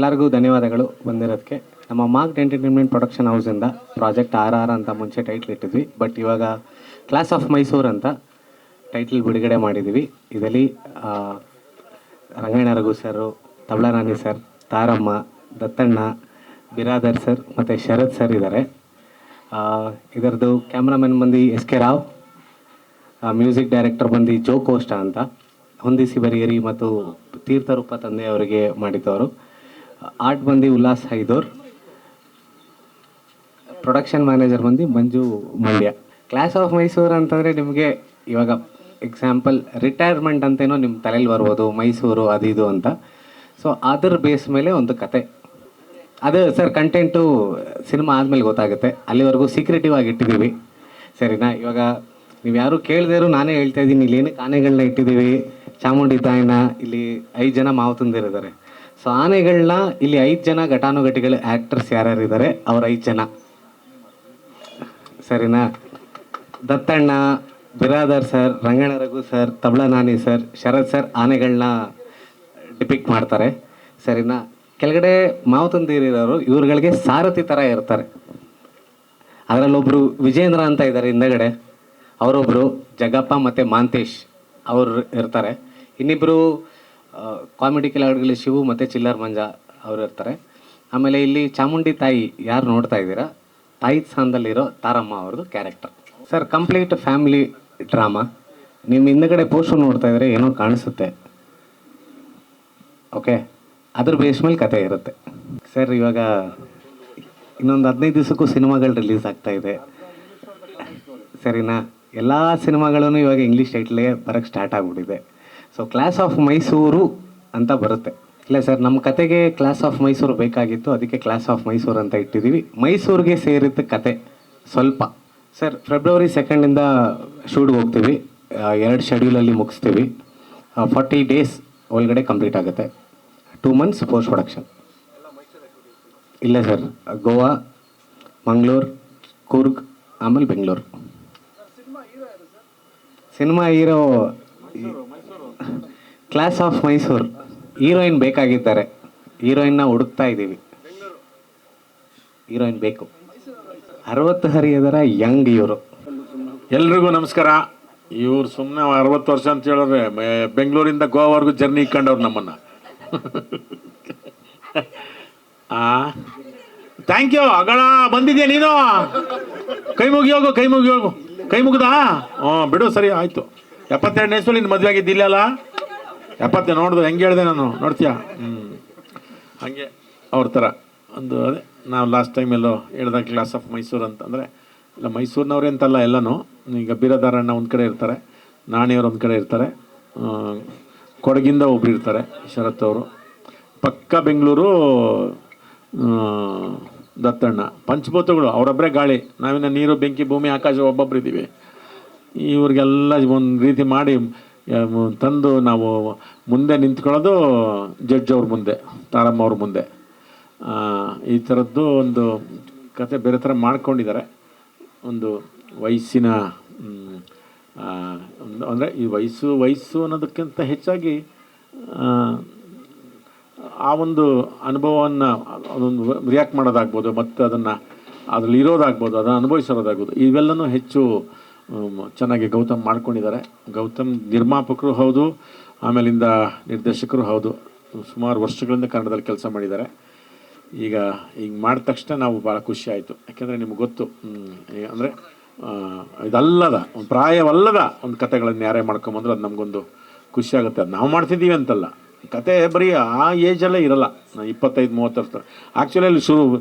ಎಲ್ಲರಿಗೂ ಧನ್ಯವಾದಗಳು ಬಂದಿರೋದಕ್ಕೆ. ನಮ್ಮ ಮಾರ್ಕ್ ಎಂಟರ್ಟೈನ್ಮೆಂಟ್ ಪ್ರೊಡಕ್ಷನ್ ಹೌಸಿಂದ ಪ್ರಾಜೆಕ್ಟ್ RR ಅಂತ ಮುಂಚೆ ಟೈಟ್ಲ್ ಇಟ್ಟಿದ್ವಿ. ಬಟ್ ಇವಾಗ ಕ್ಲಾಸ್ ಆಫ್ ಮೈಸೂರು ಅಂತ ಟೈಟ್ಲ್ ಬಿಡುಗಡೆ ಮಾಡಿದ್ದೀವಿ. ಇದರಲ್ಲಿ Ranganna Raghu sir, Tabla Rani sir, Taramma, Dattanna, Biradar sir ಮತ್ತು ಶರತ್ ಸರ್ ಇದ್ದಾರೆ. ಇದರದ್ದು ಕ್ಯಾಮ್ರಾಮನ್ ಬಂದು SK ರಾವ್, ಮ್ಯೂಸಿಕ್ ಡೈರೆಕ್ಟರ್ ಬಂದು ಜೋ ಕೋಸ್ಟಾ ಅಂತ, ಹೊಂದಿಸಿ ಬರಿಯರಿ ಮತ್ತು ತೀರ್ಥರೂಪ ತಂದೆಯವರಿಗೆ ಮಾಡಿದ್ದವರು. ಆರ್ಟ್ ಬಂದು ಉಲ್ಲಾಸ್ ಹೈದೋರ್, ಪ್ರೊಡಕ್ಷನ್ ಮ್ಯಾನೇಜರ್ ಬಂದು ಮಂಜು ಮಂಡ್ಯ. ಕ್ಲಾಸ್ ಆಫ್ ಮೈಸೂರು ಅಂತಂದರೆ ನಿಮಗೆ ಇವಾಗ ಎಕ್ಸಾಂಪಲ್ ರಿಟೈರ್ಮೆಂಟ್ ಅಂತೇನೋ ನಿಮ್ಮ ತಲೆಯಲ್ಲಿ ಬರ್ಬೋದು, ಮೈಸೂರು ಅದು ಇದು ಅಂತ. ಸೊ ಅದರ ಬೇಸ್ ಮೇಲೆ ಒಂದು ಕತೆ ಅದು ಸರ್. ಕಂಟೆಂಟು ಸಿನಿಮಾ ಆದಮೇಲೆ ಗೊತ್ತಾಗುತ್ತೆ, ಅಲ್ಲಿವರೆಗೂ ಸೀಕ್ರೆಟಿವ್ ಆಗಿ ಇಟ್ಟಿದ್ದೀವಿ, ಸರಿನಾ? ಇವಾಗ ನೀವು ಯಾರು ಕೇಳದೇರು ನಾನೇ ಹೇಳ್ತಾ ಇದ್ದೀನಿ. ಇಲ್ಲಿ ಏನಕ್ಕೆ ಆನೆಗಳನ್ನ ಇಟ್ಟಿದ್ದೀವಿ, ಚಾಮುಂಡಿ ತಾಯಿನ ಇಲ್ಲಿ 5 ಜನ ಮಾವತಂದಿರಿದ್ದಾರೆ. ಸೊ ಆನೆಗಳನ್ನ ಇಲ್ಲಿ 5 ಜನ ಘಟಾನುಘಟಿಗಳು ಆ್ಯಕ್ಟರ್ಸ್ ಯಾರ್ಯಾರು ಇದ್ದಾರೆ ಅವ್ರು 5 ಜನ, ಸರಿನಾ? ದತ್ತಣ್ಣ, ಬಿರಾದರ್ ಸರ್, ರಂಗಣ್ಣ ರಘು ಸರ್, ತಬಲಾ ನಾನಿ ಸರ್, ಶರತ್ ಸರ್ ಆನೆಗಳನ್ನ ಡಿಪಿಕ್ಟ್ ಮಾಡ್ತಾರೆ, ಸರಿನಾ? ಕೆಳಗಡೆ ಮಾವತಂದಿರಿರೋರು ಇವ್ರುಗಳಿಗೆ ಸಾರಥಿ ಥರ ಇರ್ತಾರೆ. ಅದರಲ್ಲೊಬ್ಬರು ವಿಜೇಂದ್ರ ಅಂತ ಇದ್ದಾರೆ ಹಿಂದಗಡೆ, ಅವರೊಬ್ಬರು ಜಗಪ್ಪ ಮತ್ತು ಮಾಂತೇಶ್ ಅವರು ಇರ್ತಾರೆ. ಇನ್ನಿಬ್ಬರು ಕಾಮಿಡಿ ಕಿಲಾಡಿಗಳು ಶಿವು ಮತ್ತು ಚಿಲ್ಲರ್ ಮಂಜ ಅವರು ಇರ್ತಾರೆ. ಆಮೇಲೆ ಇಲ್ಲಿ ಚಾಮುಂಡಿ ತಾಯಿ ಯಾರು ನೋಡ್ತಾ ಇದ್ದೀರಾ, ತಾಯಿ ಸ್ಥಾನದಲ್ಲಿರೋ ತಾರಮ್ಮ ಅವ್ರದ್ದು character. Sir complete family drama. ನಿಮ್ಮ ಹಿಂದಗಡೆ ಪೋಸ್ಟರ್ ನೋಡ್ತಾ ಇದ್ರೆ ಏನೋ ಕಾಣಿಸುತ್ತೆ, ಓಕೆ? ಅದ್ರ ಬೇಸ್ ಮೇಲೆ ಕತೆ ಇರುತ್ತೆ ಸರ್. ಇವಾಗ ಇನ್ನೊಂದು 15 ದಿವಸಕ್ಕೂ ಸಿನಿಮಾಗಳು ರಿಲೀಸ್ ಆಗ್ತಾ ಇದೆ, ಸರಿನಾ? ಎಲ್ಲ ಸಿನಿಮಾಗಳೂ ಇವಾಗ ಇಂಗ್ಲೀಷ್ ಟೈಟ್ಲೇ ಬರೋಕ್ಕೆ ಸ್ಟಾರ್ಟ್ ಆಗಿಬಿಟ್ಟಿದೆ. ಸೊ ಕ್ಲಾಸ್ ಆಫ್ ಮೈಸೂರು ಅಂತ ಬರುತ್ತೆ. ಇಲ್ಲ ಸರ್, ನಮ್ಮ ಕತೆಗೆ ಕ್ಲಾಸ್ ಆಫ್ ಮೈಸೂರು ಬೇಕಾಗಿತ್ತು, ಅದಕ್ಕೆ ಕ್ಲಾಸ್ ಆಫ್ ಮೈಸೂರು ಅಂತ ಇಟ್ಟಿದ್ದೀವಿ. ಮೈಸೂರಿಗೆ ಸೇರಿದ ಕತೆ ಸ್ವಲ್ಪ. ಸರ್ ಫೆಬ್ರವರಿ 2 ಶೂಟ್ಗೆ ಹೋಗ್ತೀವಿ, 2 ಶೆಡ್ಯೂಲಲ್ಲಿ ಮುಗಿಸ್ತೀವಿ. 40 ಡೇಸ್ ಒಳಗಡೆ ಕಂಪ್ಲೀಟ್ ಆಗುತ್ತೆ. 2 ಮಂತ್ಸ್ ಪೋಸ್ಟ್ ಪ್ರೊಡಕ್ಷನ್. ಇಲ್ಲ ಸರ್, ಗೋವಾ, ಮಂಗಳೂರು, ಕೂರ್ಗ್, ಆಮೇಲೆ Bengaluru. Cinema hero class of Mysuru heroine ಬೇಕಾಗಿದ್ದಾರೆ, ಹೀರೋಯಿನ್ನ ಹುಡುಕ್ತಾ ಇದ್ದೀವಿ. ಹೀರೋಯಿನ್ ಬೇಕು, 60 ಹರಿಯದರ ಯಂಗ್ ಇವರು. ಎಲ್ರಿಗೂ ನಮಸ್ಕಾರ. ಇವ್ರು ಸುಮ್ಮನೆ 60 ವರ್ಷ ಅಂತ ಹೇಳಿದ್ರೆ ಬೆಂಗಳೂರಿಂದ ಗೋವಾವರೆಗೂ ಜರ್ನಿ ಇಕ್ಕೊಂಡವ್ರು ನಮ್ಮನ್ನು. Thank you. ಅಗಳ ಬಂದಿದ್ಯಾ ನೀನು? ಕೈ ಮುಗಿ ಹೋಗು, ಕೈ ಮುಗಿ ಹೋಗು. ಕೈ ಮುಗ್ದಾ? ಬಿಡು, ಸರಿ ಆಯಿತು. 72ನೇ ಇಸ್ವಲ್ಲಿ ನಿನ್ನ ಮದುವೆ ಆಗಿದ್ದಿಲ್ಲ ಅಲ್ಲ? 70 ನೋಡ್ದು ಹೆಂಗೆ ಹೇಳಿದೆ ನಾನು, ನೋಡ್ತೀಯಾ? ಹಾಗೆ ಅವ್ರ ಥರ ಒಂದು ಅದೇ ನಾವು ಲಾಸ್ಟ್ ಟೈಮ್ ಎಲ್ಲೋ ಹೇಳ್ದಾಗ ಕ್ಲಾಸ್ ಆಫ್ ಮೈಸೂರು ಅಂತಂದರೆ ಇಲ್ಲ ಮೈಸೂರಿನವ್ರೆ ಅಂತಲ್ಲ, ಎಲ್ಲನೂ. ಈಗ ಬಿರದಾರಣ್ಣ ಒಂದು ಕಡೆ ಇರ್ತಾರೆ, ನಾಣಿಯವ್ರು ಒಂದು ಕಡೆ ಇರ್ತಾರೆ, ಕೊಡಗಿಂದ ಒಬ್ರು ಇರ್ತಾರೆ ಶರತ್ ಅವರು, ಪಕ್ಕ ಬೆಂಗಳೂರು ದತ್ತಣ್ಣ, ಪಂಚಭೂತಗಳು ಅವರೊಬ್ಬರೇ ಗಾಳಿ, ನಾವಿನ್ನ ನೀರು ಬೆಂಕಿ ಭೂಮಿ ಆಕಾಶ ಒಬ್ಬೊಬ್ರು ಇದ್ದೀವಿ. ಇವ್ರಿಗೆಲ್ಲ ಒಂದು ರೀತಿ ಮಾಡಿ ತಂದು ನಾವು ಮುಂದೆ ನಿಂತ್ಕೊಳ್ಳೋದು ಜಡ್ಜ್ ಅವ್ರ ಮುಂದೆ, ತಾರಮ್ಮ ಅವ್ರ ಮುಂದೆ. ಈ ಥರದ್ದು ಒಂದು ಕತೆ ಬೇರೆ ಥರ ಮಾಡ್ಕೊಂಡಿದ್ದಾರೆ. ಒಂದು ವಯಸ್ಸಿನ ಅಂದರೆ ಈ ವಯಸ್ಸು ಅನ್ನೋದಕ್ಕಿಂತ ಹೆಚ್ಚಾಗಿ ಆ ಒಂದು ಅನುಭವವನ್ನು ಅದೊಂದು ರಿಯಾಕ್ಟ್ ಮಾಡೋದಾಗ್ಬೋದು, ಮತ್ತು ಅದರಲ್ಲಿ ಇರೋದಾಗ್ಬೋದು, ಅದನ್ನು ಅನುಭವಿಸೋದಾಗ್ಬೋದು, ಇವೆಲ್ಲನೂ ಹೆಚ್ಚು ಚೆನ್ನಾಗಿ ಗೌತಮ್ ಮಾಡ್ಕೊಂಡಿದ್ದಾರೆ. ಗೌತಮ್ ನಿರ್ಮಾಪಕರು ಹೌದು, ಆಮೇಲಿಂದ ನಿರ್ದೇಶಕರು ಹೌದು. ಸುಮಾರು ವರ್ಷಗಳಿಂದ ಕನ್ನಡದಲ್ಲಿ ಕೆಲಸ ಮಾಡಿದ್ದಾರೆ. ಈಗ ಮಾಡಿದ ತಕ್ಷಣ ನಾವು ಭಾಳ ಖುಷಿ ಆಯಿತು. ಯಾಕೆಂದರೆ ನಿಮ್ಗೆ ಗೊತ್ತು, ಅಂದರೆ ಇದಲ್ಲದ ಒಂದು ಪ್ರಾಯವಲ್ಲದ ಒಂದು ಕತೆಗಳನ್ನು ಯಾರೇ ಮಾಡ್ಕೊಂಬಂದ್ರೆ ಅದು ನಮಗೊಂದು ಖುಷಿ ಆಗುತ್ತೆ. ಅದು ನಾವು ಮಾಡ್ತಿದ್ದೀವಿ ಅಂತಲ್ಲ, ಕತೆ ಬರೀ ಆ ಏಜಲ್ಲೇ ಇರಲ್ಲ. 25-30 ವರ್ಷ ಆ್ಯಕ್ಚುಲಿ ಅಲ್ಲಿ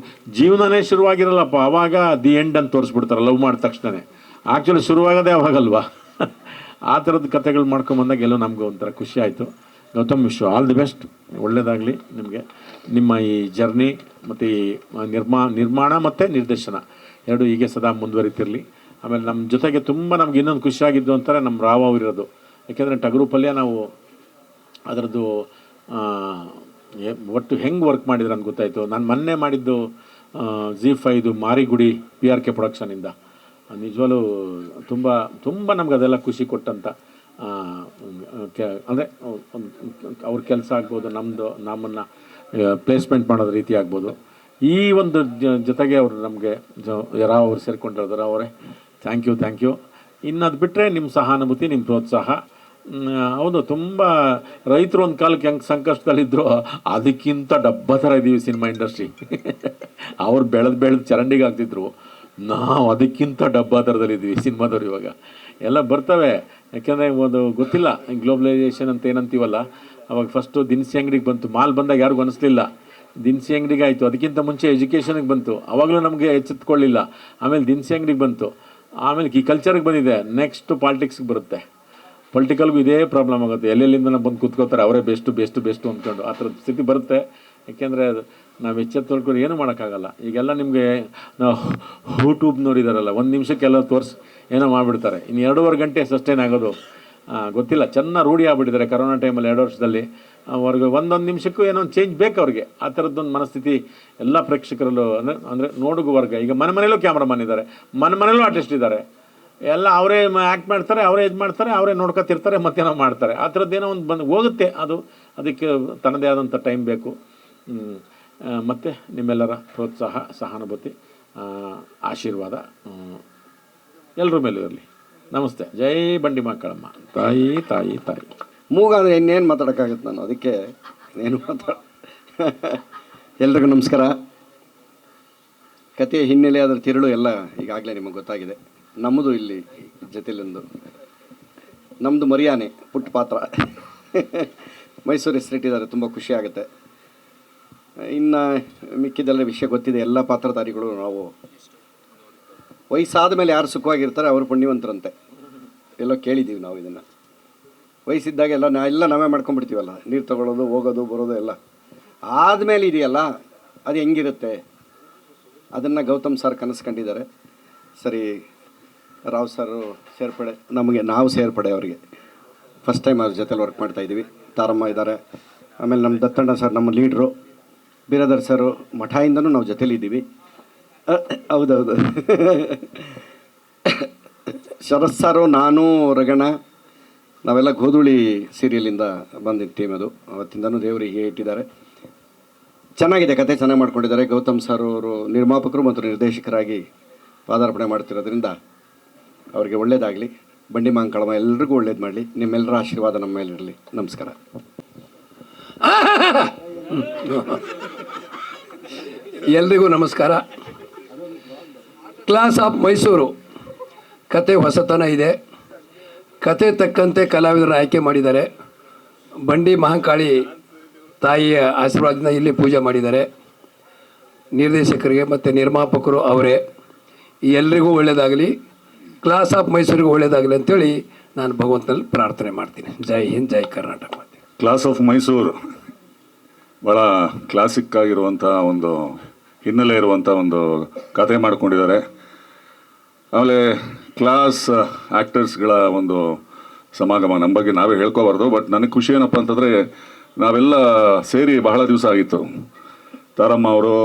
ಜೀವನನೇ ಶುರುವಾಗಿರಲ್ಲಪ್ಪ. ಆವಾಗ ದಿ ಎಂಡ್ ಅಂತ ತೋರಿಸ್ಬಿಡ್ತಾರೆ ಲವ್ ಮಾಡಿದ ತಕ್ಷಣವೇ. ಆ್ಯಕ್ಚುಲಿ ಶುರುವಾಗೋದೇ ಅವಾಗಲ್ವಾ? ಆ ಥರದ ಕತೆಗಳು ಮಾಡ್ಕೊಂಬಂದಾಗ ಎಲ್ಲೋ ನಮ್ಗೆ ಒಂಥರ ಖುಷಿ ಆಯಿತು. Gautam wish all the best, ಒಳ್ಳೆಯದಾಗಲಿ ನಿಮಗೆ. ನಿಮ್ಮ ಈ ಜರ್ನಿ ಮತ್ತು ಈ ನಿರ್ಮಾಣ ಮತ್ತು ನಿರ್ದೇಶನ ಎರಡು ಹೀಗೆ ಸದಾ ಮುಂದುವರಿತಿರಲಿ. ಆಮೇಲೆ ನಮ್ಮ ಜೊತೆಗೆ ತುಂಬ ನಮ್ಗೆ ಇನ್ನೊಂದು ಖುಷಿಯಾಗಿದ್ದು ಅಂತಾರೆ ನಮ್ಮ ರಾವ್ ಅವರಿರೋದು. ಯಾಕೆಂದರೆ ಟಗರು ಪಲ್ಯ ನಾವು ಅದರದ್ದು ಒಟ್ಟು ಹೆಂಗೆ ವರ್ಕ್ ಮಾಡಿದ್ರೆ ಅಂತ ಗೊತ್ತಾಯಿತು. ನಾನು ಮೊನ್ನೆ ಮಾಡಿದ್ದು ZEE5 ಮಾರಿಗುಡಿ PRK ಪ್ರೊಡಕ್ಷನಿಂದ. ನಿಜವಾಗ್ಲೂ ತುಂಬ ತುಂಬ ನಮ್ಗೆ ಅದೆಲ್ಲ ಖುಷಿ ಕೊಟ್ಟಂಥ ಅಂದರೆ ಅವ್ರ ಕೆಲಸ ಆಗ್ಬೋದು, ನಮ್ಮನ್ನು ಪ್ಲೇಸ್ಮೆಂಟ್ ಮಾಡೋದು ರೀತಿ ಆಗ್ಬೋದು. ಈ ಒಂದು ಜೊತೆಗೆ ಅವರು ನಮಗೆ ಯಾರು ಸೇರಿಕೊಂಡಿರೋದಾರೆ ಅವರೇ ಥ್ಯಾಂಕ್ ಯು. ಇನ್ನು ಅದು ಬಿಟ್ಟರೆ ನಿಮ್ಮ ಸಹಾನುಭೂತಿ, ನಿಮ್ಮ ಪ್ರೋತ್ಸಾಹ. ಹೌದು, ತುಂಬ ರೈತರು ಒಂದು ಕಾಲಕ್ಕೆ ಹೆಂಗೆ ಸಂಕಷ್ಟದಲ್ಲಿದ್ದರು, ಅದಕ್ಕಿಂತ ಡಬ್ಬ ಥರ ಇದ್ದೀವಿ ಸಿನಿಮಾ ಇಂಡಸ್ಟ್ರಿ. ಅವ್ರು ಬೆಳೆದು ಚರಂಡಿಗೆ ಆಗ್ತಿದ್ರು, ನಾವು ಅದಕ್ಕಿಂತ ಡಬ್ಬ ಥರದಲ್ಲಿದ್ದೀವಿ ಸಿನಿಮಾದವ್ರು. ಇವಾಗ ಎಲ್ಲ ಬರ್ತವೆ, ಯಾಕೆಂದರೆ ಒಂದು ಗೊತ್ತಿಲ್ಲ ಗ್ಲೋಬಲೈಸೇಷನ್ ಅಂತ ಏನಂತೀವಲ್ಲ, ಅವಾಗ ಫಸ್ಟು ದಿನಸಿ ಅಂಗಡಿಗೆ ಬಂತು, ಮಾಲ್ ಬಂದಾಗ ಯಾರಿಗೂ ಅನಿಸ್ಲಿಲ್ಲ, ದಿನಸಿ ಅಂಗಡಿಗೆ ಆಯಿತು. ಅದಕ್ಕಿಂತ ಮುಂಚೆ ಎಜುಕೇಷನಿಗೆ ಬಂತು, ಅವಾಗಲೂ ನಮಗೆ ಎಚ್ಚೆತ್ಕೊಳ್ಳಿಲ್ಲ. ಆಮೇಲೆ ದಿನಸಿ ಅಂಗಡಿಗೆ ಬಂತು, ಆಮೇಲೆ ಈ ಕಲ್ಚರ್ಗೆ ಬಂದಿದೆ, ನೆಕ್ಸ್ಟ್ ಪಾಲಿಟಿಕ್ಸ್ಗೆ ಬರುತ್ತೆ. ಪೊಲಿಟಿಕಲ್ಗೂ ಇದೇ ಪ್ರಾಬ್ಲಮ್ ಆಗುತ್ತೆ, ಎಲ್ಲೆಲ್ಲಿಂದ ಬಂದು ಕೂತ್ಕೋತಾರೆ, ಅವರೇ ಬೆಸ್ಟು ಅಂದ್ಕೊಂಡು ಆ ಥರದ ಸ್ಥಿತಿ ಬರುತ್ತೆ. ಯಾಕೆಂದರೆ ನಾವು ಎಚ್ಚೆತ್ತುಕೊಂಡು ಏನೂ ಮಾಡೋಕ್ಕಾಗಲ್ಲ. ಈಗೆಲ್ಲ ನಿಮಗೆ ನಾವು ಯೂಟ್ಯೂಬ್ ನೋಡಿದಾರಲ್ಲ, ಒಂದು ನಿಮಿಷಕ್ಕೆಲ್ಲ ಏನೋ ಮಾಡಿಬಿಡ್ತಾರೆ, ಇನ್ನು 2.5 ಗಂಟೆ ಸಸ್ಟೈನ್ ಆಗೋದು ಗೊತ್ತಿಲ್ಲ. ಚೆನ್ನಾಗಿ ರೂಢಿ ಆಗ್ಬಿಟ್ಟಿದ್ದಾರೆ ಕರೋನಾ ಟೈಮಲ್ಲಿ 2 ವರ್ಷದಲ್ಲಿ. ಅವ್ರಿಗೆ ಒಂದೊಂದು ನಿಮಿಷಕ್ಕೂ ಏನೋ ಒಂದು ಚೇಂಜ್ ಬೇಕು ಅವ್ರಿಗೆ. ಆ ಥರದ್ದೊಂದು ಮನಸ್ಥಿತಿ ಎಲ್ಲ ಪ್ರೇಕ್ಷಕರಲ್ಲೂ ಅಂದರೆ ನೋಡುಗ ವರ್ಗ. ಈಗ ಮನೆಯಲ್ಲೂ ಕ್ಯಾಮ್ರಾಮನ್ ಇದ್ದಾರೆ, ಮನೆಯಲ್ಲೂ ಆರ್ಟಿಸ್ಟ್ ಇದ್ದಾರೆ, ಎಲ್ಲ ಅವರೇ ಆ್ಯಕ್ಟ್ ಮಾಡ್ತಾರೆ, ಅವರೇ ಇದು ಮಾಡ್ತಾರೆ, ಅವರೇ ನೋಡ್ಕೊತಿರ್ತಾರೆ, ಮತ್ತೇನೋ ಮಾಡ್ತಾರೆ. ಆ ಥರದ್ದೇನೋ ಒಂದು ಬಂದು ಹೋಗುತ್ತೆ. ಅದಕ್ಕೆ ತನ್ನದೇ ಆದಂಥ ಟೈಮ್ ಬೇಕು. ಮತ್ತು ನಿಮ್ಮೆಲ್ಲರ ಪ್ರೋತ್ಸಾಹ, ಸಹಾನುಭೂತಿ, ಆಶೀರ್ವಾದ ಎಲ್ಲರ ಮೇಲೂ ಇರಲಿ. ನಮಸ್ತೆ. ಜೈ ಬಂಡಿ ಮಕ್ಕಳಮ್ಮ. ತಾಯಿ. ಮೂಗಾದರೆ ಇನ್ನೇನು ಮಾತಾಡೋಕ್ಕಾಗುತ್ತೆ ನಾನು, ಅದಕ್ಕೆ ಏನು ಎಲ್ರಿಗೂ ನಮಸ್ಕಾರ. ಕಥೆಯ ಹಿನ್ನೆಲೆ ಅದರ ತಿರುಳು ಎಲ್ಲ ಈಗಾಗಲೇ ನಿಮಗೆ ಗೊತ್ತಾಗಿದೆ. ನಮ್ಮದು ಇಲ್ಲಿ ಜೊತೆಲಿಂದು ನಮ್ಮದು ಮರಿಯಾನೆ ಪುಟ್ಟ ಪಾತ್ರ ಮೈಸೂರು ಹೆಸರಿಟ್ಟಿದ್ದಾರೆ, ತುಂಬ ಖುಷಿ ಆಗುತ್ತೆ. ಇನ್ನು ಮಿಕ್ಕಿದೆಲ್ಲ ವಿಷಯ ಗೊತ್ತಿದೆ. ಎಲ್ಲ ಪಾತ್ರಧಾರಿಗಳು ನಾವು ವಯಸ್ಸಾದ ಮೇಲೆ ಯಾರು ಸುಖವಾಗಿರ್ತಾರೆ ಅವರು ಪುಣ್ಯವಂತರಂತೆ, ಎಲ್ಲೋ ಕೇಳಿದ್ದೀವಿ ನಾವು ಇದನ್ನು. ವಯಸ್ಸಿದ್ದಾಗ ಎಲ್ಲ ನಾವೇ ಮಾಡ್ಕೊಂಡ್ಬಿಡ್ತೀವಲ್ಲ, ನೀರು ತಗೊಳ್ಳೋದು, ಹೋಗೋದು, ಬರೋದು ಎಲ್ಲ. ಆದಮೇಲೆ ಇದೆಯಲ್ಲ, ಅದು ಹೆಂಗಿರುತ್ತೆ ಅದನ್ನು ಗೌತಮ್ ಸರ್ ಕನಸ್ಕೊಂಡಿದ್ದಾರೆ. ಸರಿ, ರಾವ್ ಸರು ಸೇರ್ಪಡೆ, ನಾವು ಸೇರ್ಪಡೆ ಅವರಿಗೆ ಫಸ್ಟ್ ಟೈಮ್ ಅವ್ರ ಜೊತೆಲಿ ವರ್ಕ್ ಮಾಡ್ತಾಯಿದ್ದೀವಿ. ತಾರಮ್ಮ ಇದ್ದಾರೆ, ಆಮೇಲೆ ನಮ್ಮ ದತ್ತಣ್ಣ ಸರ್ ನಮ್ಮ ಲೀಡ್ರು, ಬಿರಾದರ್ ಸರು ಮಠಾಯಿಂದನೂ ನಾವು ಜೊತೆಲಿದ್ದೀವಿ. ಹೌದೌದು ಶರತ್ ಸಾರು, ನಾನು, ರಗಣ, ನಾವೆಲ್ಲ ಗೋಧೂಳಿ ಸೀರಿಯಲಿಂದ ಬಂದಿದ್ದ ಟೀಮ್. ಅದು ಅವತ್ತಿಂದನೂ ದೇವರಿಗೆ ಇಟ್ಟಿದ್ದಾರೆ. ಚೆನ್ನಾಗಿದೆ, ಕತೆ ಚೆನ್ನಾಗಿ ಮಾಡ್ಕೊಂಡಿದ್ದಾರೆ. ಗೌತಮ್ ಸರ್ ಅವರು ನಿರ್ಮಾಪಕರು ಮತ್ತು ನಿರ್ದೇಶಕರಾಗಿ ಪಾದಾರ್ಪಣೆ ಮಾಡ್ತಿರೋದ್ರಿಂದ ಅವರಿಗೆ ಒಳ್ಳೇದಾಗಲಿ. ಬಂಡಿ ಮಾಂಕಳಮ್ಮ ಎಲ್ರಿಗೂ ಒಳ್ಳೇದು ಮಾಡಲಿ. ನಿಮ್ಮೆಲ್ಲರ ಆಶೀರ್ವಾದ ನಮ್ಮ ಮೇಲಿರಲಿ. ನಮಸ್ಕಾರ. ಎಲ್ರಿಗೂ ನಮಸ್ಕಾರ. ಕ್ಲಾಸ್ ಆಫ್ ಮೈಸೂರು ಕತೆ ಹೊಸತನ ಇದೆ. ಕತೆ ತಕ್ಕಂತೆ ಕಲಾವಿದರನ್ನು ಆಯ್ಕೆ ಮಾಡಿದ್ದಾರೆ. ಬಂಡಿ ಮಹಾಕಾಳಿ ತಾಯಿಯ ಆಶೀರ್ವಾದದಿಂದ ಇಲ್ಲಿ ಪೂಜೆ ಮಾಡಿದ್ದಾರೆ. ನಿರ್ದೇಶಕರಿಗೆ ಮತ್ತು ನಿರ್ಮಾಪಕರು ಅವರೇ. ಎಲ್ರಿಗೂ ಒಳ್ಳೆಯದಾಗಲಿ, ಕ್ಲಾಸ್ ಆಫ್ ಮೈಸೂರಿಗೂ ಒಳ್ಳೆಯದಾಗಲಿ ಅಂತೇಳಿ ನಾನು ಭಗವಂತನಲ್ಲಿ ಪ್ರಾರ್ಥನೆ ಮಾಡ್ತೀನಿ. ಜೈ ಹಿಂದ್, ಜೈ ಕರ್ನಾಟಕ. ಮಾಡ್ತೀನಿ. ಕ್ಲಾಸ್ ಆಫ್ ಮೈಸೂರು ಭಾಳ ಕ್ಲಾಸಿಕ್ ಆಗಿರುವಂಥ ಒಂದು ಹಿನ್ನೆಲೆ ಇರುವಂಥ ಒಂದು ಕತೆ ಮಾಡ್ಕೊಂಡಿದ್ದಾರೆ. ಆಮೇಲೆ ಕ್ಲಾಸ್ ಆ್ಯಕ್ಟರ್ಸ್ಗಳ ಒಂದು ಸಮಾಗಮ. ನಮ್ಮ ಬಗ್ಗೆ ನಾವೇ ಹೇಳ್ಕೋಬಾರ್ದು, ಬಟ್ ನನಗೆ ಖುಷಿ ಏನಪ್ಪ ಅಂತಂದರೆ ನಾವೆಲ್ಲ ಸೇರಿ ಬಹಳ ದಿವಸ ಆಗಿತ್ತು. ತಾರಮ್ಮ ಅವರು,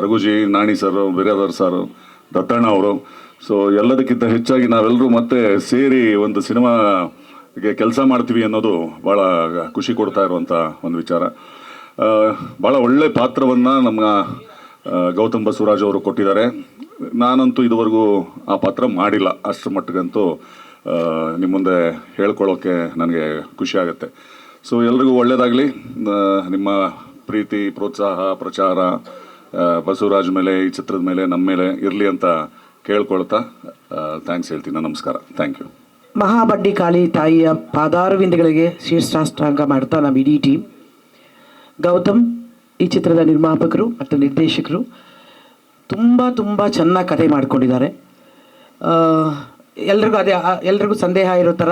ರಘುಜಿ, ನಾಣಿ ಸರು, ಬಿರಾದರ್ ಸರು, ದತ್ತಣ್ಣ ಅವರು. ಸೊ ಎಲ್ಲದಕ್ಕಿಂತ ಹೆಚ್ಚಾಗಿ ನಾವೆಲ್ಲರೂ ಮತ್ತೆ ಸೇರಿ ಒಂದು ಸಿನಿಮಾಗೆ ಕೆಲಸ ಮಾಡ್ತೀವಿ ಅನ್ನೋದು ಭಾಳ ಖುಷಿ ಕೊಡ್ತಾ ಇರುವಂಥ ಒಂದು ವಿಚಾರ. ಭಾಳ ಒಳ್ಳೆ ಪಾತ್ರವನ್ನು ನಮ್ಮ ಗೌತಮ್ ಬಸವರಾಜ್ ಅವರು ಕೊಟ್ಟಿದ್ದಾರೆ. ನಾನಂತೂ ಇದುವರೆಗೂ ಆ ಪಾತ್ರ ಮಾಡಿಲ್ಲ, ಅಷ್ಟರ ಮಟ್ಟಿಗಂತೂ ನಿಮ್ಮ ಮುಂದೆ ಹೇಳ್ಕೊಳ್ಳೋಕ್ಕೆ ನನಗೆ ಖುಷಿ ಆಗುತ್ತೆ. ಸೊ ಎಲ್ರಿಗೂ ಒಳ್ಳೆಯದಾಗಲಿ. ನಿಮ್ಮ ಪ್ರೀತಿ, ಪ್ರೋತ್ಸಾಹ, ಪ್ರಚಾರ ಬಸವರಾಜ್ ಮೇಲೆ, ಈ ಚಿತ್ರದ ಮೇಲೆ, ನಮ್ಮ ಮೇಲೆ ಇರಲಿ ಅಂತ ಕೇಳ್ಕೊಳ್ತಾ ಥ್ಯಾಂಕ್ಸ್ ಹೇಳ್ತೀನಿ. ನಮಸ್ಕಾರ. Thank you. ಮಹಾಬಡ್ಡಿ ಕಾಳಿ ತಾಯಿಯ ಪಾದಾರವಿಂದಗಳಿಗೆ ಶೀರ್ಷಾಷ್ಟಾಂಗ ಮಾಡ್ತಾ ನಮ್ಮ ಇಡೀ ಟೀಮ್. ಗೌತಮ್ ಈ ಚಿತ್ರದ ನಿರ್ಮಾಪಕರು ಮತ್ತು ನಿರ್ದೇಶಕರು ತುಂಬ ಚೆನ್ನಾಗಿ ಕತೆ ಮಾಡ್ಕೊಂಡಿದ್ದಾರೆ. ಎಲ್ರಿಗೂ ಸಂದೇಹ ಇರೋ ಥರ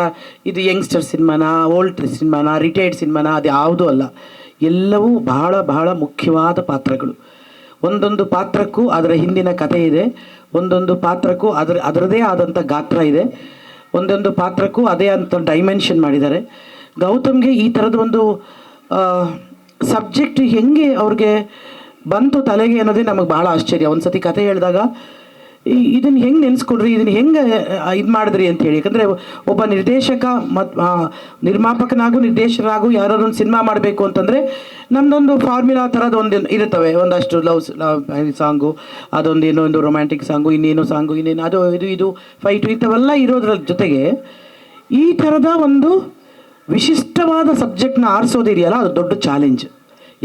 ಇದು ಯಂಗ್ಸ್ಟರ್ ಸಿನಿಮಾನ, ಓಲ್ಡ್ ಸಿನಿಮಾನ, ರಿಟೈರ್ಡ್ ಸಿನಿಮಾನ, ಅದು ಯಾವುದೂ ಅಲ್ಲ. ಎಲ್ಲವೂ ಬಹಳ ಮುಖ್ಯವಾದ ಪಾತ್ರಗಳು. ಒಂದೊಂದು ಪಾತ್ರಕ್ಕೂ ಅದರ ಹಿಂದಿನ ಕತೆ ಇದೆ. ಒಂದೊಂದು ಪಾತ್ರಕ್ಕೂ ಅದರದೇ ಆದಂಥ ಗಾತ್ರ ಇದೆ. ಒಂದೊಂದು ಪಾತ್ರಕ್ಕೂ ಅದೇ ಅಂತ ಡೈಮೆನ್ಷನ್ ಮಾಡಿದ್ದಾರೆ. ಗೌತಮ್ಗೆ ಈ ಥರದ ಒಂದು ಸಬ್ಜೆಕ್ಟ್ ಹೆಂಗೆ ಅವ್ರಿಗೆ ಬಂತು ತಲೆಗೆ ಅನ್ನೋದೇ ನಮಗೆ ಭಾಳ ಆಶ್ಚರ್ಯ. ಒಂದು ಸತಿ ಕತೆ ಹೇಳಿದಾಗ ಇದನ್ನು ಹೆಂಗೆ ನೆನೆಸ್ಕೊಂಡ್ರಿ, ಇದನ್ನು ಹೆಂಗೆ ಇದು ಮಾಡಿದ್ರಿ ಅಂತ ಹೇಳಿ. ಯಾಕಂದರೆ ಒಬ್ಬ ನಿರ್ದೇಶಕ ಮತ್ತು ನಿರ್ಮಾಪಕನಾಗೂ ನಿರ್ದೇಶಕನಾಗೂ ಯಾರಾದ್ರು ಒಂದು ಸಿನಿಮಾ ಮಾಡಬೇಕು ಅಂತಂದರೆ ನಮ್ಮದೊಂದು ಫಾರ್ಮುಲಾ ಥರದ್ದು ಒಂದು ಇರುತ್ತವೆ. ಒಂದಷ್ಟು ಲವ್ ಸಾಂಗು, ಅದೊಂದು ಏನೋ ಒಂದು ರೊಮ್ಯಾಂಟಿಕ್ ಸಾಂಗು, ಇನ್ನೇನೋ ಸಾಂಗು, ಇನ್ನೇನು ಅದು ಇದು ಫೈಟು ಇಂಥವೆಲ್ಲ ಇರೋದ್ರ ಜೊತೆಗೆ ಈ ಥರದ ಒಂದು ವಿಶಿಷ್ಟವಾದ ಸಬ್ಜೆಕ್ಟ್ನ ಆರಿಸೋದಿದೆಯಲ್ಲ, ಅದು ದೊಡ್ಡ ಚಾಲೆಂಜ್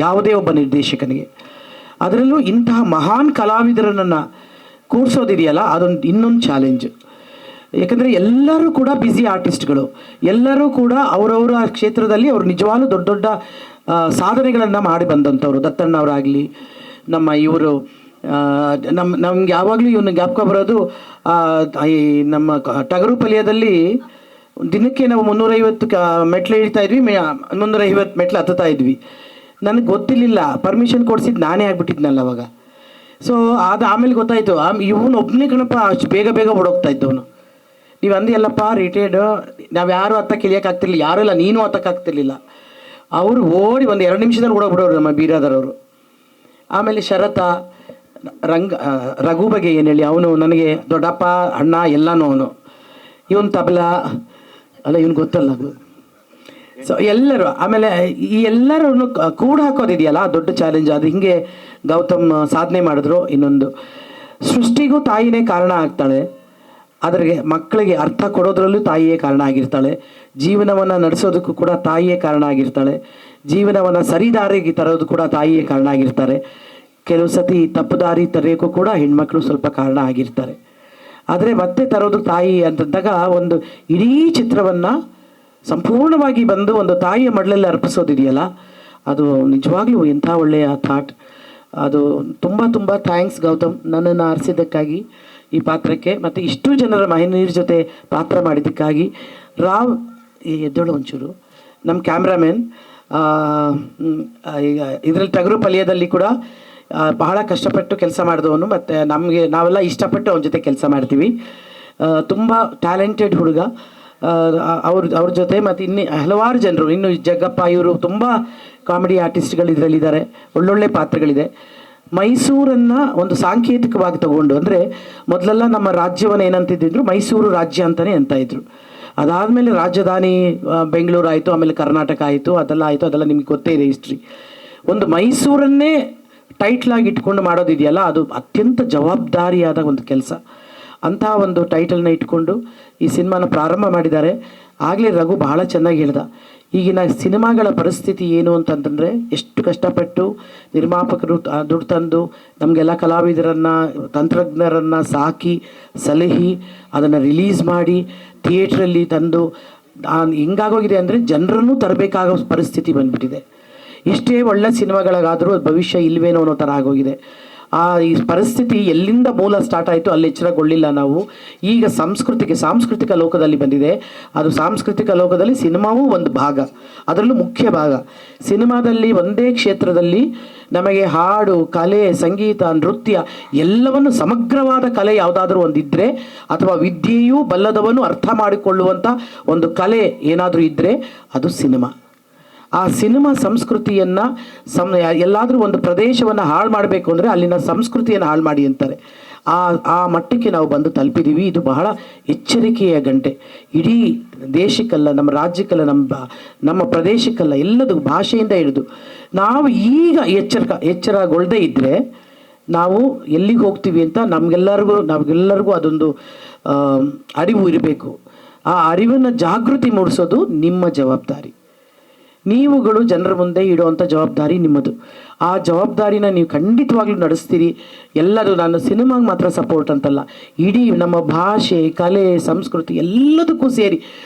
ಯಾವುದೇ ಒಬ್ಬ ನಿರ್ದೇಶಕನಿಗೆ. ಅದರಲ್ಲೂ ಇಂತಹ ಮಹಾನ್ ಕಲಾವಿದರನ್ನು ಕೂರಿಸೋದಿದೆಯಲ್ಲ, ಅದೊಂದು ಇನ್ನೊಂದು ಚಾಲೆಂಜ್. ಯಾಕಂದರೆ ಎಲ್ಲರೂ ಕೂಡ ಬ್ಯುಸಿ ಆರ್ಟಿಸ್ಟ್ಗಳು, ಎಲ್ಲರೂ ಕೂಡ ಅವರವರ ಕ್ಷೇತ್ರದಲ್ಲಿ ಅವರು ನಿಜವಾಗ್ಲೂ ದೊಡ್ಡ ದೊಡ್ಡ ಸಾಧನೆಗಳನ್ನು ಮಾಡಿ ಬಂದಂಥವ್ರು. ದತ್ತಣ್ಣವರಾಗಲಿ, ನಮ್ಮ ಇವರು ನಮ್ಗೆ ಯಾವಾಗಲೂ ಇವನು ಜ್ಞಾಪಕ ಬರೋದು, ಈ ನಮ್ಮ ಟಗರು ಪಲ್ಯದಲ್ಲಿ ದಿನಕ್ಕೆ ನಾವು 350 ಮೆಟ್ಲು ಇಳ್ತಾ ಇದ್ವಿ, 350 ಮೆಟ್ಲು ಹತ್ತುತ್ತಾ ಇದ್ವಿ. ನನಗೆ ಗೊತ್ತಿರಲಿಲ್ಲ, ಪರ್ಮಿಷನ್ ಕೊಡಿಸಿದ್ದು ನಾನೇ ಆಗ್ಬಿಟ್ಟಿದ್ನಲ್ಲ ಅವಾಗ. ಸೊ ಅದು ಆಮೇಲೆ ಗೊತ್ತಾಯಿತು, ಇವನು ಒಬ್ಬನೇ ಕಣಪ್ಪ ಅಷ್ಟು ಬೇಗ ಬೇಗ ಓಡೋಗ್ತಾ ಇದ್ದವನು. ನೀವು ಅಂದಿಯಲ್ಲಪ್ಪ ರಿಟೈರ್ಡು, ನಾವು ಯಾರು ಹತ್ತಕ್ಕೆ ಇಳಿಯೋಕ್ಕಾಗ್ತಿರ್ಲಿಲ್ಲ, ಯಾರೂ ಇಲ್ಲ, ನೀನು ಹತ್ತಕ್ಕಾಗ್ತಿರ್ಲಿಲ್ಲ. ಅವರು ಓಡಿ ಒಂದು 2 ನಿಮಿಷದಲ್ಲಿ ಓಡೋಗ್ಬಿಡೋರು ನಮ್ಮ ಬೀರಾದರವರು. ಆಮೇಲೆ ಶರತ, ರಘು ಬಗ್ಗೆ ಏನು ಹೇಳಿ, ಅವನು ನನಗೆ ದೊಡ್ಡಪ್ಪ ಅಣ್ಣ ಎಲ್ಲನೂ. ಅವನು ಇವನು ತಬಲಾ ಅಲ್ಲ, ಇವನು ಗೊತ್ತಲ್ಲ. ಸೊ ಎಲ್ಲರೂ, ಆಮೇಲೆ ಈ ಎಲ್ಲರನ್ನು ಕೂಡ ಹಾಕೋದಿದೆಯಲ್ಲ ದೊಡ್ಡ ಚಾಲೆಂಜ್. ಅದು ಹಿಂಗೆ ಗೌತಮ್ ಸಾಧನೆ ಮಾಡಿದ್ರು. ಇನ್ನೊಂದು, ಸೃಷ್ಟಿಗೂ ತಾಯಿನೇ ಕಾರಣ ಆಗ್ತಾಳೆ, ಅದ್ರಿಗೆ ಮಕ್ಕಳಿಗೆ ಅರ್ಥ ಕೊಡೋದ್ರಲ್ಲೂ ತಾಯಿಯೇ ಕಾರಣ ಆಗಿರ್ತಾಳೆ, ಜೀವನವನ್ನು ನಡೆಸೋದಕ್ಕೂ ಕೂಡ ತಾಯಿಯೇ ಕಾರಣ ಆಗಿರ್ತಾಳೆ, ಜೀವನವನ್ನು ಸರಿದಾರಿಗೆ ತರೋದು ಕೂಡ ತಾಯಿಯೇ ಕಾರಣ ಆಗಿರ್ತಾರೆ. ಕೆಲವು ಸತಿ ತಪ್ಪು ದಾರಿ ತರೆಯೋಕ್ಕೂ ಕೂಡ ಹೆಣ್ಮಕ್ಳು ಸ್ವಲ್ಪ ಕಾರಣ ಆಗಿರ್ತಾರೆ. ಆದರೆ ಮತ್ತೆ ತರೋದು ತಾಯಿ ಅಂತಂದಾಗ ಒಂದು ಇಡೀ ಚಿತ್ರವನ್ನು ಸಂಪೂರ್ಣವಾಗಿ ಬಂದು ಒಂದು ತಾಯಿಯ ಮಡಲಲ್ಲಿ ಅರ್ಪಿಸೋದಿದೆಯಲ್ಲ, ಅದು ನಿಜವಾಗ್ಲೂ ಎಂಥ ಒಳ್ಳೆಯ ಥಾಟ್. ಅದು ತುಂಬ ತುಂಬ ಥ್ಯಾಂಕ್ಸ್ ಗೌತಮ್, ನನ್ನನ್ನು ಆರಿಸಿದ್ದಕ್ಕಾಗಿ ಈ ಪಾತ್ರಕ್ಕೆ, ಮತ್ತು ಇಷ್ಟು ಜನರ ಮಹಿಳೆಯರ ಜೊತೆ ಪಾತ್ರ ಮಾಡಿದ್ದಕ್ಕಾಗಿ. ರಾವ್ ಎದ್ದೋಳು ಒಂಚೂರು, ನಮ್ಮ ಕ್ಯಾಮ್ರಾಮನ್, ಈಗ ಇದರಲ್ಲಿ ಟಗರು ಪಲ್ಯದಲ್ಲಿ ಕೂಡ ಬಹಳ ಕಷ್ಟಪಟ್ಟು ಕೆಲಸ ಮಾಡಿದವನು, ಮತ್ತು ನಾವೆಲ್ಲ ಇಷ್ಟಪಟ್ಟು ಅವನ ಜೊತೆ ಕೆಲಸ ಮಾಡ್ತೀವಿ. ತುಂಬ ಟ್ಯಾಲೆಂಟೆಡ್ ಹುಡುಗ. ಅವ್ರ ಜೊತೆ ಮತ್ತು ಹಲವಾರು ಜನರು, ಇನ್ನು ಜಗ್ಗಪ್ಪ, ಇವರು ತುಂಬ ಕಾಮಿಡಿ ಆರ್ಟಿಸ್ಟ್ಗಳು ಇದರಲ್ಲಿದ್ದಾರೆ, ಒಳ್ಳೊಳ್ಳೆ ಪಾತ್ರಗಳಿದೆ. ಮೈಸೂರನ್ನು ಒಂದು ಸಾಂಕೇತಿಕವಾಗಿ ತಗೊಂಡು, ಅಂದರೆ ಮೊದಲೆಲ್ಲ ನಮ್ಮ ರಾಜ್ಯವನ್ನು ಏನಂತಿದ್ರು, ಮೈಸೂರು ರಾಜ್ಯ ಅಂತಲೇ ಅಂತ ಇದ್ರು. ಅದಾದಮೇಲೆ ರಾಜಧಾನಿ ಬೆಂಗಳೂರು ಆಯಿತು, ಆಮೇಲೆ ಕರ್ನಾಟಕ ಆಯಿತು, ಅದೆಲ್ಲ ಆಯಿತು, ಅದೆಲ್ಲ ನಿಮ್ಗೆ ಗೊತ್ತೇ ಇದೆ ಹಿಸ್ಟ್ರಿ. ಒಂದು ಮೈಸೂರನ್ನೇ ಟೈಟ್ಲಾಗಿ ಇಟ್ಕೊಂಡು ಮಾಡೋದಿದೆಯಲ್ಲ, ಅದು ಅತ್ಯಂತ ಜವಾಬ್ದಾರಿಯಾದ ಒಂದು ಕೆಲಸ. ಅಂತಹ ಒಂದು ಟೈಟಲ್ನ ಇಟ್ಕೊಂಡು ಈ ಸಿನಿಮಾನ ಪ್ರಾರಂಭ ಮಾಡಿದ್ದಾರೆ. ಆಗಲೇ ರಘು ಬಹಳ ಚೆನ್ನಾಗಿ ಹೇಳ್ದ, ಈಗಿನ ಸಿನಿಮಾಗಳ ಪರಿಸ್ಥಿತಿ ಏನು ಅಂತಂತಂದರೆ, ಎಷ್ಟು ಕಷ್ಟಪಟ್ಟು ನಿರ್ಮಾಪಕರು ದುಡ್ಡು ತಂದು ನಮಗೆಲ್ಲ ಕಲಾವಿದರನ್ನು, ತಂತ್ರಜ್ಞರನ್ನು ಸಾಕಿ ಸಲಹಿ ಅದನ್ನು ರಿಲೀಸ್ ಮಾಡಿ ಥಿಯೇಟ್ರಲ್ಲಿ ತಂದು ಹಿಂಗಾಗೋಗಿದೆ ಅಂದರೆ ಜನರನ್ನು ತರಬೇಕಾಗೋ ಪರಿಸ್ಥಿತಿ ಬಂದ್ಬಿಟ್ಟಿದೆ. ಎಷ್ಟೇ ಒಳ್ಳೆ ಸಿನಿಮಾಗಳಿಗಾದರೂ ಭವಿಷ್ಯ ಇಲ್ವೇನೋ ಅನ್ನೋ ಥರ ಆಗೋಗಿದೆ. ಈ ಪರಿಸ್ಥಿತಿ ಎಲ್ಲಿಂದ ಮೂಲ ಸ್ಟಾರ್ಟ್ ಆಯಿತು ಅಲ್ಲಿ ಎಚ್ಚರಗೊಳ್ಳಿಲ್ಲ ನಾವು. ಈಗ ಸಾಂಸ್ಕೃತಿಕ ಲೋಕದಲ್ಲಿ ಬಂದಿದೆ. ಅದು ಸಾಂಸ್ಕೃತಿಕ ಲೋಕದಲ್ಲಿ ಸಿನಿಮಾವೂ ಒಂದು ಭಾಗ, ಅದರಲ್ಲೂ ಮುಖ್ಯ ಭಾಗ. ಸಿನಿಮಾದಲ್ಲಿ ಒಂದೇ ಕ್ಷೇತ್ರದಲ್ಲಿ ನಮಗೆ ಹಾಡು, ಕಲೆ, ಸಂಗೀತ, ನೃತ್ಯ ಎಲ್ಲವನ್ನು ಸಮಗ್ರವಾದ ಕಲೆ ಯಾವುದಾದ್ರೂ ಒಂದಿದ್ದರೆ, ಅಥವಾ ವಿದ್ಯೆಯೂ ಬಲ್ಲದವನು ಅರ್ಥ ಮಾಡಿಕೊಳ್ಳುವಂಥ ಒಂದು ಕಲೆ ಏನಾದರೂ ಇದ್ದರೆ ಅದು ಸಿನಿಮಾ. ಆ ಸಿನಿಮಾ ಸಂಸ್ಕೃತಿಯನ್ನು ಎಲ್ಲಾದರೂ ಒಂದು ಪ್ರದೇಶವನ್ನು ಹಾಳು ಮಾಡಬೇಕು ಅಂದರೆ ಅಲ್ಲಿನ ಸಂಸ್ಕೃತಿಯನ್ನು ಹಾಳು ಮಾಡಿ ಅಂತಾರೆ. ಆ ಮಟ್ಟಕ್ಕೆ ನಾವು ಬಂದು ತಲುಪಿದ್ದೀವಿ. ಇದು ಬಹಳ ಎಚ್ಚರಿಕೆಯ ಗಂಟೆ. ಇಡೀ ದೇಶಕ್ಕಲ್ಲ, ನಮ್ಮ ರಾಜ್ಯಕ್ಕಲ್ಲ, ನಮ್ಮ ಪ್ರದೇಶಕ್ಕಲ್ಲ, ಎಲ್ಲದೂ ಭಾಷೆಯಿಂದ ಹಿಡಿದು ನಾವು ಈಗ ಎಚ್ಚರಗೊಳ್ಳದೇ ಇದ್ದರೆ ನಾವು ಎಲ್ಲಿಗೆ ಹೋಗ್ತೀವಿ ಅಂತ ನಮಗೆಲ್ಲರಿಗೂ ಅದೊಂದು ಅರಿವು ಇರಬೇಕು. ಆ ಅರಿವನ್ನು ಜಾಗೃತಿ ಮೂಡಿಸೋದು ನಿಮ್ಮ ಜವಾಬ್ದಾರಿ. ನೀವುಗಳು ಜನರ ಮುಂದೆ ಇಡುವಂಥ ಜವಾಬ್ದಾರಿ ನಿಮ್ಮದು. ಆ ಜವಾಬ್ದಾರಿನ ನೀವು ಖಂಡಿತವಾಗ್ಲೂ ನಡೆಸ್ತೀರಿ. ಎಲ್ಲರೂ, ನಾನು ಸಿನಿಮಾಗೆ ಮಾತ್ರ ಸಪೋರ್ಟ್ ಅಂತಲ್ಲ, ಇಡೀ ನಮ್ಮ ಭಾಷೆ, ಕಲೆ, ಸಂಸ್ಕೃತಿ ಎಲ್ಲದಕ್ಕೂ ಸೇರಿ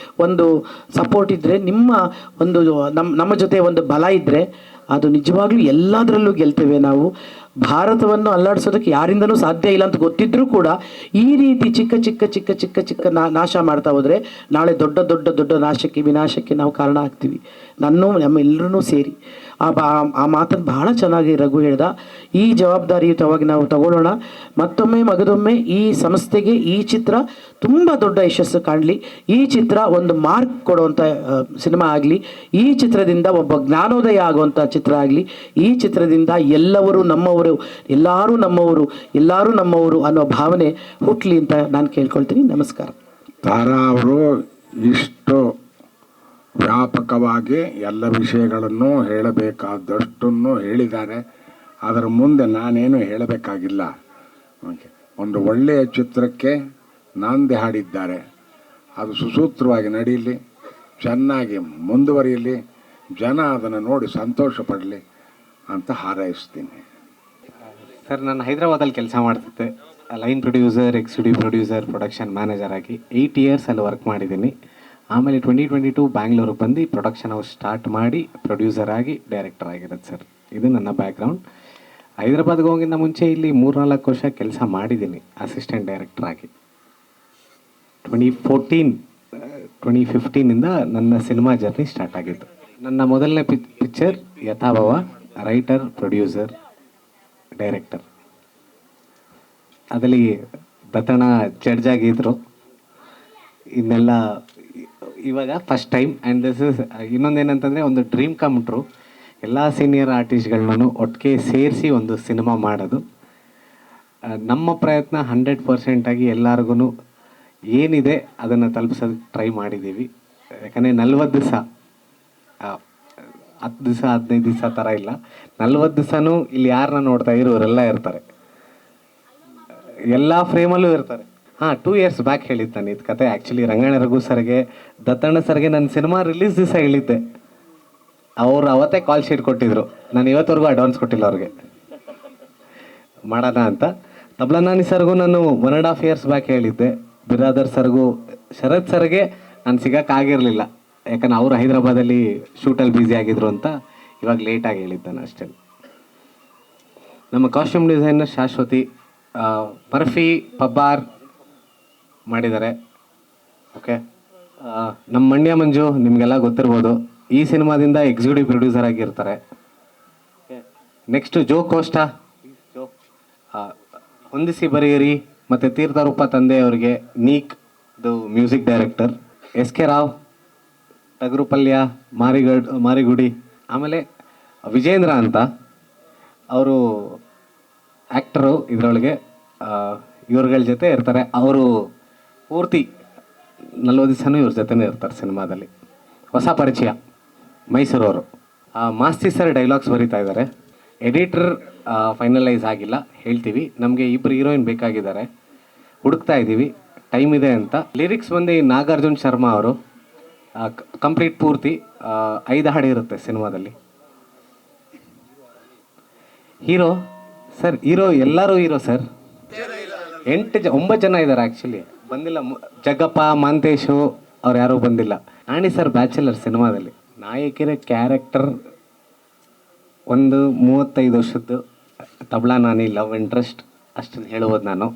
ಒಂದು ಸಪೋರ್ಟ್ ಇದ್ದರೆ, ನಮ್ಮ ಜೊತೆ ಒಂದು ಬಲ ಇದ್ದರೆ, ಅದು ನಿಜವಾಗ್ಲೂ ಎಲ್ಲದರಲ್ಲೂ ಗೆಲ್ತೇವೆ ನಾವು. ಭಾರತವನ್ನು ಅಲ್ಲಾಡಿಸೋದಕ್ಕೆ ಯಾರಿಂದನೂ ಸಾಧ್ಯ ಇಲ್ಲ ಅಂತ ಗೊತ್ತಿದ್ರೂ ಕೂಡ ಈ ರೀತಿ ಚಿಕ್ಕ ನಾಶ ಮಾಡ್ತಾ ಹೋದರೆ ನಾಳೆ ದೊಡ್ಡ ವಿನಾಶಕ್ಕೆ ನಾವು ಕಾರಣ ಆಗ್ತೀವಿ, ನಮ್ಮೆಲ್ಲರೂ ಸೇರಿ. ಆ ಮಾತನ್ನು ಬಹಳ ಚೆನ್ನಾಗಿ ರಘು ಹೇಳ್ದ. ಈ ಜವಾಬ್ದಾರಿಯುತವಾಗಿ ನಾವು ತಗೊಳ್ಳೋಣ. ಮತ್ತೊಮ್ಮೆ ಮಗದೊಮ್ಮೆ ಈ ಸಂಸ್ಥೆಗೆ ಈ ಚಿತ್ರ ತುಂಬ ದೊಡ್ಡ ಯಶಸ್ಸು ಕಾಣಲಿ. ಈ ಚಿತ್ರ ಒಂದು ಮಾರ್ಕ್ ಕೊಡುವಂಥ ಸಿನಿಮಾ ಆಗಲಿ. ಈ ಚಿತ್ರದಿಂದ ಒಬ್ಬ ಜ್ಞಾನೋದಯ ಆಗುವಂಥ ಚಿತ್ರ ಆಗಲಿ. ಈ ಚಿತ್ರದಿಂದ ಎಲ್ಲರೂ ನಮ್ಮವರು, ಎಲ್ಲರೂ ನಮ್ಮವರು ಅನ್ನೋ ಭಾವನೆ ಹುಟ್ಟಲಿ ಅಂತ ನಾನು ಕೇಳ್ಕೊಳ್ತೀನಿ. ನಮಸ್ಕಾರ. ತಾರಾ ಅವರು ಇಷ್ಟು ವ್ಯಾಪಕವಾಗಿ ಎಲ್ಲ ವಿಷಯಗಳನ್ನು ಹೇಳಬೇಕಾದಷ್ಟನ್ನು ಹೇಳಿದ್ದಾರೆ. ಅದರ ಮುಂದೆ ನಾನೇನು ಹೇಳಬೇಕಾಗಿಲ್ಲ. ಒಂದು ಒಳ್ಳೆಯ ಚಿತ್ರಕ್ಕೆ ನಾಂದಿ ಹಾಡಿದ್ದಾರೆ. ಅದು ಸುಸೂತ್ರವಾಗಿ ನಡೀಲಿ, ಚೆನ್ನಾಗಿ ಮುಂದುವರಿಯಲಿ, ಜನ ಅದನ್ನು ನೋಡಿ ಸಂತೋಷ ಪಡಲಿ ಅಂತ ಹಾರೈಸ್ತೀನಿ. ಸರ್, ನಾನು ಹೈದರಾಬಾದಲ್ಲಿ ಕೆಲಸ ಮಾಡ್ತಿದ್ದೆ. Line producer, executive producer, production manager ಆಗಿ 8 ಇಯರ್ಸ್ ಅಲ್ಲಿ ವರ್ಕ್ ಮಾಡಿದ್ದೀನಿ. ಆಮೇಲೆ 2022 ಬ್ಯಾಂಗ್ಳೂರಿಗೆ ಬಂದು ಪ್ರೊಡಕ್ಷನ್ ಹೌಸ್ ಸ್ಟಾರ್ಟ್ ಮಾಡಿ ಪ್ರೊಡ್ಯೂಸರ್ ಆಗಿ ಡೈರೆಕ್ಟರ್ ಆಗಿರೋದು ಸರ್. ಇದು ನನ್ನ ಬ್ಯಾಕ್ಗ್ರೌಂಡ್. ಹೈದರಾಬಾದ್ಗೆ ಹೋಗಿಂದ ಮುಂಚೆ ಇಲ್ಲಿ 3-4 ವರ್ಷ ಕೆಲಸ ಮಾಡಿದ್ದೀನಿ ಅಸಿಸ್ಟೆಂಟ್ ಡೈರೆಕ್ಟರ್ ಆಗಿ. 2015 ನನ್ನ ಸಿನಿಮಾ ಜರ್ನಿ ಸ್ಟಾರ್ಟ್ ಆಗಿತ್ತು. ನನ್ನ ಮೊದಲನೇ picture Yathabhava, writer, producer, director. ಅದರಲ್ಲಿ ದತ್ತಣ್ಣ ಜಡ್ಜ್ ಆಗಿದ್ರು. ಇನ್ನೆಲ್ಲ ಇವಾಗ first time. And this is ಇನ್ನೊಂದೇನಂತಂದರೆ ಒಂದು ಡ್ರೀಮ್ ಕಮ್ ಟ್ರೂ. ಎಲ್ಲ ಸೀನಿಯರ್ ಆರ್ಟಿಸ್ಟ್ಗಳನ್ನೂ ಒಟ್ಟಿಗೆ ಸೇರಿಸಿ ಒಂದು ಸಿನಿಮಾ ಮಾಡೋದು. ನಮ್ಮ ಪ್ರಯತ್ನ 100% ಎಲ್ಲರಿಗೂ ಏನಿದೆ ಅದನ್ನು ತಲುಪಿಸೋದಕ್ಕೆ ಟ್ರೈ ಮಾಡಿದ್ದೀವಿ. ಯಾಕಂದರೆ 40 ದಿವಸ, 10 ದಿವಸ 15 ದಿವಸ ಥರ ಇಲ್ಲ, 40 ದಿವಸನೂ ಇಲ್ಲಿ ಯಾರನ್ನ ನೋಡ್ತಾ ಇರೋರೆಲ್ಲ ಇರ್ತಾರೆ, ಎಲ್ಲ ಫ್ರೇಮಲ್ಲೂ ಇರ್ತಾರೆ. 2 ಇಯರ್ಸ್ ಬ್ಯಾಕ್ ಹೇಳಿದ್ದು ನಾನು ಇದು ಕತೆ. ಆ್ಯಕ್ಚುಲಿ ರಂಗಣ್ಣ ರಘು ಸರ್ಗೆ, ದತ್ತಣ್ಣ ಸರ್ಗೆ ನನ್ನ ಸಿನಿಮಾ ರಿಲೀಸ್ ದಿವಸ ಹೇಳಿದ್ದೆ. ಅವ್ರು ಅವತ್ತೇ ಕಾಲ್ ಶೀಟ್ ಕೊಟ್ಟಿದ್ರು. ನಾನು ಇವತ್ತವರೆಗೂ ಅಡ್ವಾನ್ಸ್ ಕೊಟ್ಟಿಲ್ಲ ಅವ್ರಿಗೆ, ಮಾಡೋಣ ಅಂತ. ತಬ್ಲನಾನಿ ಸರ್ಗೂ ನಾನು 1.5 ಇಯರ್ಸ್ ಬ್ಯಾಕ್ ಹೇಳಿದ್ದೆ. ಬಿರಾದರ್ ಸರ್ಗೂ, ಶರತ್ ಸರ್ಗೆ ನಾನು ಸಿಗೋಕ್ಕಾಗಿರಲಿಲ್ಲ, ಯಾಕಂದ್ರೆ ಅವರು ಹೈದರಾಬಾದಲ್ಲಿ ಶೂಟಲ್ಲಿ ಬ್ಯುಸಿ ಆಗಿದ್ರು ಅಂತ ಇವಾಗ ಲೇಟಾಗಿ ಹೇಳಿದ್ದೆ ನಾನು ಅಷ್ಟೇ. ನಮ್ಮ ಕಾಸ್ಟ್ಯೂಮ್ ಡಿಸೈನರ್ ಶಾಶ್ವತಿ, ಬರ್ಫಿ, ಪಬ್ಬಾರ್ ಮಾಡಿದ್ದಾರೆ. ಓಕೆ, ನಮ್ಮ ಮಂಡ್ಯ ಮಂಜು ನಿಮಗೆಲ್ಲ ಗೊತ್ತಿರ್ಬೋದು, ಈ ಸಿನಿಮಾದಿಂದ ಎಕ್ಸಿಕ್ಯೂಟಿವ್ ಪ್ರೊಡ್ಯೂಸರ್ ಆಗಿರ್ತಾರೆ. ನೆಕ್ಸ್ಟ್ ಜೋ ಕೋಸ್ಟಾ, ಹೊಂದಿಸಿ ಬರೆಯಿರಿ ಮತ್ತು ತೀರ್ಥರೂಪ ತಂದೆಯವರಿಗೆ ನೀಕ್ದು ಮ್ಯೂಸಿಕ್ ಡೈರೆಕ್ಟರ್. SK ರಾವ್, ಟಗರುಪಲ್ಯ, ಮಾರಿಗುಡಿ. ಆಮೇಲೆ ವಿಜೇಂದ್ರ ಅಂತ ಅವರು ಆ್ಯಕ್ಟರು ಇದರೊಳಗೆ, ಇವ್ರಗಳ ಜೊತೆ ಇರ್ತಾರೆ. ಅವರು ಪೂರ್ತಿ 40 ದಿವಸನೂ ಇವ್ರ ಜೊತೆನೇ ಇರ್ತಾರೆ ಸಿನಿಮಾದಲ್ಲಿ. ಹೊಸ ಪರಿಚಯ, ಮೈಸೂರವರು. ಮಾಸ್ತಿ ಸರ್ ಡೈಲಾಗ್ಸ್ ಬರೀತಾ ಇದ್ದಾರೆ. ಎಡಿಟರ್ ಫೈನಲೈಸ್ ಆಗಿಲ್ಲ, ಹೇಳ್ತೀವಿ. ನಮಗೆ 2 ಹೀರೋಯಿನ್ ಬೇಕಾಗಿದ್ದಾರೆ, ಹುಡುಕ್ತಾ ಇದ್ದೀವಿ, ಟೈಮ್ ಇದೆ ಅಂತ. ಲಿರಿಕ್ಸ್ ಬಂದು ನಾಗಾರ್ಜುನ್ ಶರ್ಮಾ ಅವರು. ಕಂಪ್ಲೀಟ್ ಪೂರ್ತಿ 5 ಹಾಡು ಇರುತ್ತೆ ಸಿನಿಮಾದಲ್ಲಿ. ಹೀರೋ ಸರ್, ಎಲ್ಲರೂ ಹೀರೋ ಸರ್. 9 ಜನ ಇದ್ದಾರೆ ಆ್ಯಕ್ಚುಲಿ, ಬಂದಿಲ್ಲ. ಜಗ್ಗಪ್ಪ, ಮಾಂತೇಶು ಅವ್ರು ಯಾರೂ ಬಂದಿಲ್ಲ. ನಾಣಿ ಸರ್ ಬ್ಯಾಚುಲರ್ ಸಿನಿಮಾದಲ್ಲಿ. ನಾಯಕಿರ ಕ್ಯಾರೆಕ್ಟರ್ ಒಂದು 35 ವರ್ಷದ್ದು ತಬಲಾ ನಾನಿ ಲವ್ ಇಂಟ್ರೆಸ್ಟ್, ಅಷ್ಟನ್ನು ಹೇಳ್ಬೋದು ನಾನು.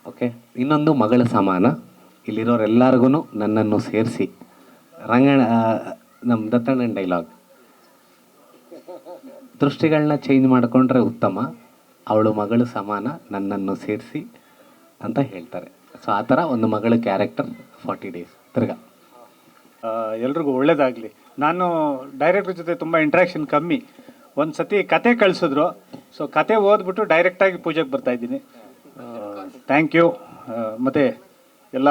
ಓಕೆ, ಇನ್ನೊಂದು ಮಗಳ ಸಮಾನ. ಇಲ್ಲಿರೋರೆಲ್ಲರಿಗೂ ನನ್ನನ್ನು ಸೇರಿಸಿ ನಮ್ಮ ದತ್ತಣ್ಣನ ಡೈಲಾಗ್, ದೃಷ್ಟಿಗಳನ್ನ ಚೇಂಜ್ ಮಾಡಿಕೊಂಡ್ರೆ ಉತ್ತಮ, ಅವಳು ಮಗಳು ಸಮಾನ, ನನ್ನನ್ನು ಸೇರಿಸಿ ಅಂತ ಹೇಳ್ತಾರೆ. ಸೊ ಆ ಥರ ಒಂದು ಮಗಳ ಕ್ಯಾರೆಕ್ಟರ್ 40 ಡೇಸ್ ತಿರ್ಗಾ. ಎಲ್ರಿಗೂ ಒಳ್ಳೇದಾಗಲಿ. ನಾನು ಡೈರೆಕ್ಟ್ರ್ ಜೊತೆ ತುಂಬ ಇಂಟ್ರ್ಯಾಕ್ಷನ್ ಕಮ್ಮಿ. ಒಂದು ಸತಿ ಕತೆ ಕಳಿಸಿದ್ರು, ಸೊ ಕತೆ ಓದ್ಬಿಟ್ಟು ಡೈರೆಕ್ಟಾಗಿ ಪೂಜೆಗೆ ಬರ್ತಾಯಿದ್ದೀನಿ. Thank you. ಮತ್ತು ಎಲ್ಲ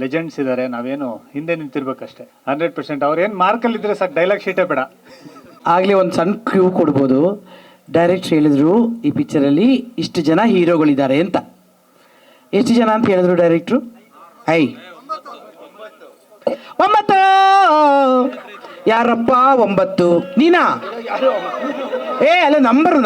ಲೆಜೆಂಡ್ಸ್ ಇದ್ದಾರೆ, ನಾವೇನು ಹಿಂದೆ ನಿಂತಿರ್ಬೇಕಷ್ಟೇ. 100% ಅವ್ರೇನು ಮಾರ್ಕಲ್ಲಿದ್ದರೆ ಸಾಕು, ಡೈಲಾಗ್ ಶೀಟೇ ಬೇಡ. ಆಗಲೇ ಒಂದು ಸಣ್ಣ ಕ್ಯೂ ಕೊಡ್ಬೋದು. ಡೈರೆಕ್ಟ್ರ್ ಹೇಳಿದ್ರು ಈ ಪಿಕ್ಚರಲ್ಲಿ ಇಷ್ಟು ಜನ ಹೀರೋಗಳಿದ್ದಾರೆ ಅಂತ. ಎಷ್ಟು ಜನ ಅಂತ ಹೇಳಿದ್ರು ಡೈರೆಕ್ಟ್ರು? 9. ಯಾರಪ್ಪ 9? ನೀನಾ? ಅಲ್ಲ, ನಂಬರು